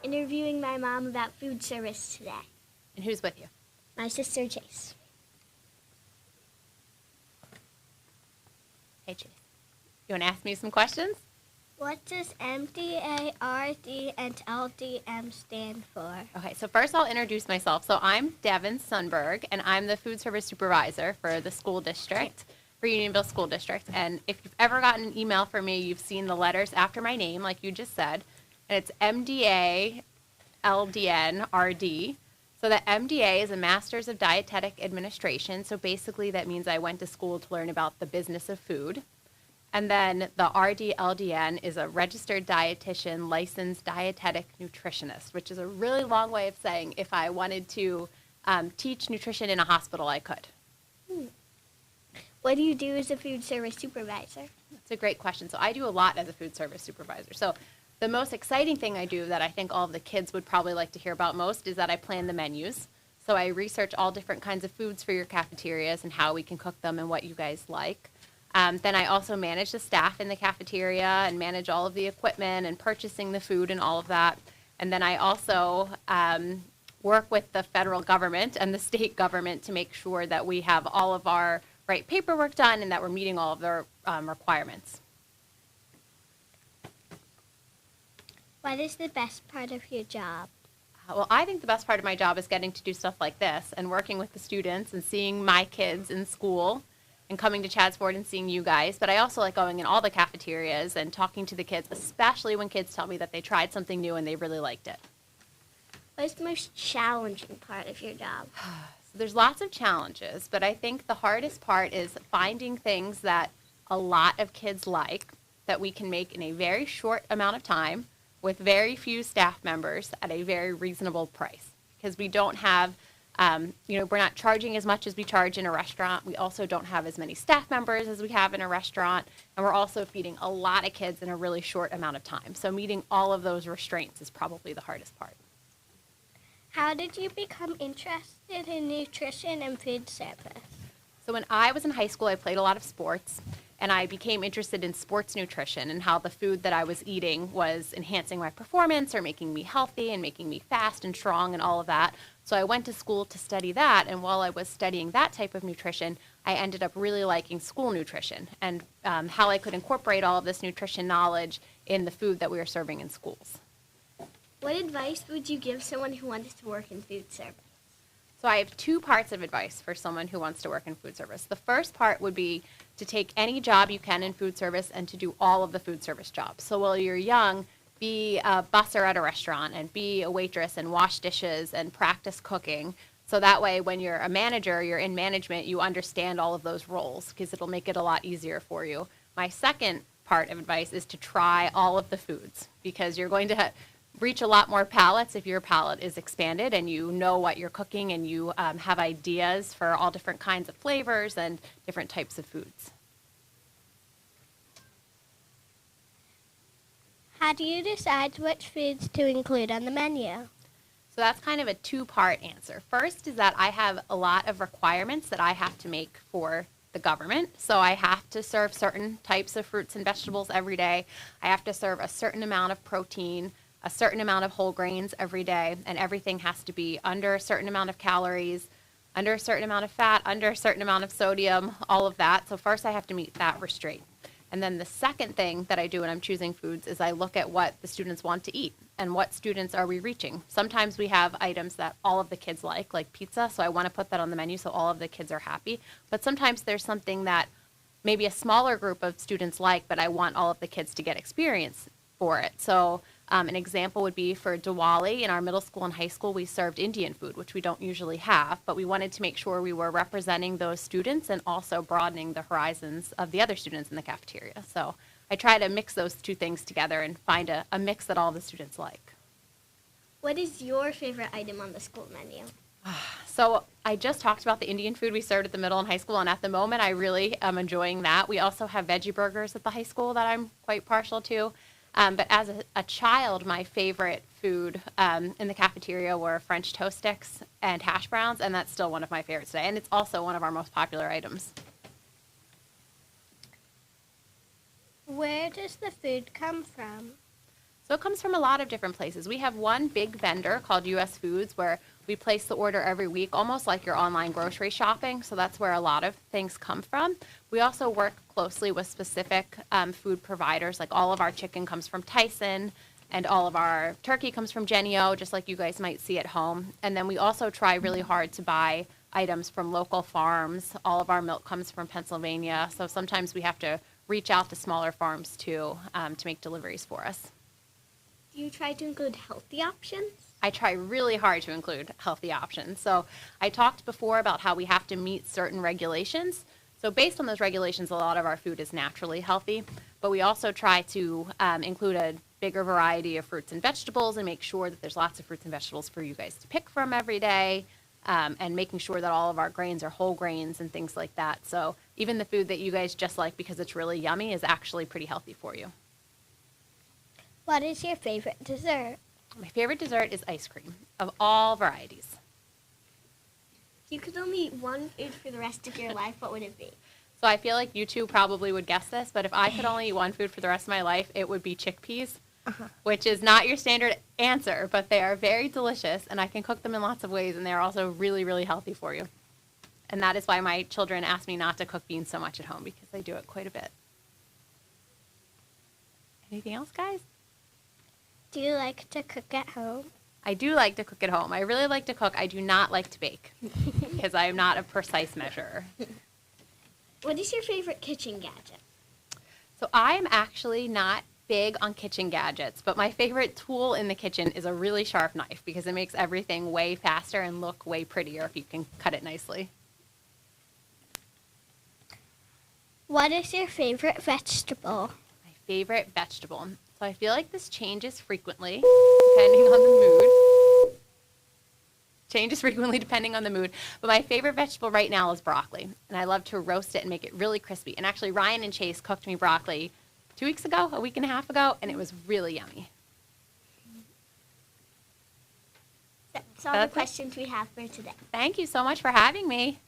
interviewing my mom about food service today. And who's with you? My sister, Chase. Hey, Chase. You want to ask me some questions? What does MDA, RD, and LDM stand for? Okay, so first I'll introduce myself. So I'm Devon Sundberg, and I'm the Food Service Supervisor for the school district, for Unionville School District. And if you've ever gotten an email from me, you've seen the letters after my name, like you just said, and it's MDA, LDN, RD. So the MDA is a Master's of Dietetic Administration. So basically that means I went to school to learn about the business of food. And then the RD-LDN is a registered dietitian, licensed dietetic nutritionist, which is a really long way of saying if I wanted to teach nutrition in a hospital, I could. What do you do as a food service supervisor? That's a great question. So I do a lot as a food service supervisor. So the most exciting thing I do that I think all of the kids would probably like to hear about most is that I plan the menus. So I research all different kinds of foods for your cafeterias and how we can cook them and what you guys like. Then I also manage the staff in the cafeteria and manage all of the equipment and purchasing the food and all of that. And then I also work with the federal government and the state government to make sure that we have all of our right paperwork done and that we're meeting all of their requirements. What is the best part of your job? Well, I think the best part of my job is getting to do stuff like this and working with the students and seeing my kids in school and coming to Chadsford and seeing you guys. But I also like going in all the cafeterias and talking to the kids, especially when kids tell me that they tried something new and they really liked it. What is the most challenging part of your job? So there's lots of challenges, but I think the hardest part is finding things that a lot of kids like that we can make in a very short amount of time with very few staff members at a very reasonable price. Because we don't have we're not charging as much as we charge in a restaurant. We also don't have as many staff members as we have in a restaurant. And we're also feeding a lot of kids in a really short amount of time. So meeting all of those restraints is probably the hardest part. How did you become interested in nutrition and food service? So when I was in high school, I played a lot of sports. And I became interested in sports nutrition and how the food that I was eating was enhancing my performance or making me healthy and making me fast and strong and all of that. So I went to school to study that, and while I was studying that type of nutrition, I ended up really liking school nutrition and how I could incorporate all of this nutrition knowledge in the food that we were serving in schools. What advice would you give someone who wants to work in food service? So I have two parts of advice for someone who wants to work in food service. The first part would be to take any job you can in food service and to do all of the food service jobs. So while you're young, be a busser at a restaurant and be a waitress and wash dishes and practice cooking. So that way when you're a manager, you're in management, you understand all of those roles because it'll make it a lot easier for you. My second part of advice is to try all of the foods because you're going to reach a lot more palates if your palate is expanded and you know what you're cooking and you have ideas for all different kinds of flavors and different types of foods. How do you decide which foods to include on the menu? So that's kind of a two-part answer. First is that I have a lot of requirements that I have to make for the government. So I have to serve certain types of fruits and vegetables every day. I have to serve a certain amount of protein, a certain amount of whole grains every day, and everything has to be under a certain amount of calories, under a certain amount of fat, under a certain amount of sodium, all of that. So first I have to meet that restraint. And then the second thing that I do when I'm choosing foods is I look at what the students want to eat and what students are we reaching. Sometimes we have items that all of the kids like pizza, so I want to put that on the menu so all of the kids are happy. But sometimes there's something that maybe a smaller group of students like, but I want all of the kids to get experience for it. So an example would be for Diwali in our middle school and high school, we served Indian food, which we don't usually have, but we wanted to make sure we were representing those students and also broadening the horizons of the other students in the cafeteria. So I try to mix those two things together and find a mix that all the students like. What is your favorite item on the school menu? So I just talked about the Indian food we served at the middle and high school, and at the moment I really am enjoying that. We also have veggie burgers at the high school that I'm quite partial to. But as a child, my favorite food in the cafeteria were French toast sticks and hash browns, and that's still one of my favorites today. And it's also one of our most popular items. Where does the food come from? So it comes from a lot of different places. We have one big vendor called US Foods where we place the order every week, almost like your online grocery shopping. So that's where a lot of things come from. We also work closely with specific food providers. Like all of our chicken comes from Tyson, and all of our turkey comes from Jennie-O, just like you guys might see at home. And then we also try really hard to buy items from local farms. All of our milk comes from Pennsylvania. So sometimes we have to reach out to smaller farms too to make deliveries for us. Do you try to include healthy options? I try really hard to include healthy options. So I talked before about how we have to meet certain regulations. So based on those regulations, a lot of our food is naturally healthy, but we also try to include a bigger variety of fruits and vegetables and make sure that there's lots of fruits and vegetables for you guys to pick from every day, and making sure that all of our grains are whole grains and things like that. So even the food that you guys just like because it's really yummy is actually pretty healthy for you. What is your favorite dessert? My favorite dessert is ice cream of all varieties. If you could only eat one food for the rest of your life, what would it be? So I feel like you two probably would guess this, but if I could only eat one food for the rest of my life, it would be chickpeas, which is not your standard answer, but they are very delicious, and I can cook them in lots of ways, and they're also really, really healthy for you. And that is why my children ask me not to cook beans so much at home, because I do it quite a bit. Anything else, guys? Do you like to cook at home? I do like to cook at home. I really like to cook. I do not like to bake because I am not a precise measurer. What is your favorite kitchen gadget? So I am actually not big on kitchen gadgets, but my favorite tool in the kitchen is a really sharp knife because it makes everything way faster and look way prettier if you can cut it nicely. What is your favorite vegetable? My favorite vegetable. So I feel like this changes frequently depending on the mood. Changes frequently depending on the mood. But my favorite vegetable right now is broccoli. And I love to roast it and make it really crispy. And actually, Ryan and Chase cooked me broccoli 2 weeks ago, a week and a half ago, and it was really yummy. That's all the questions we have for today. Thank you so much for having me.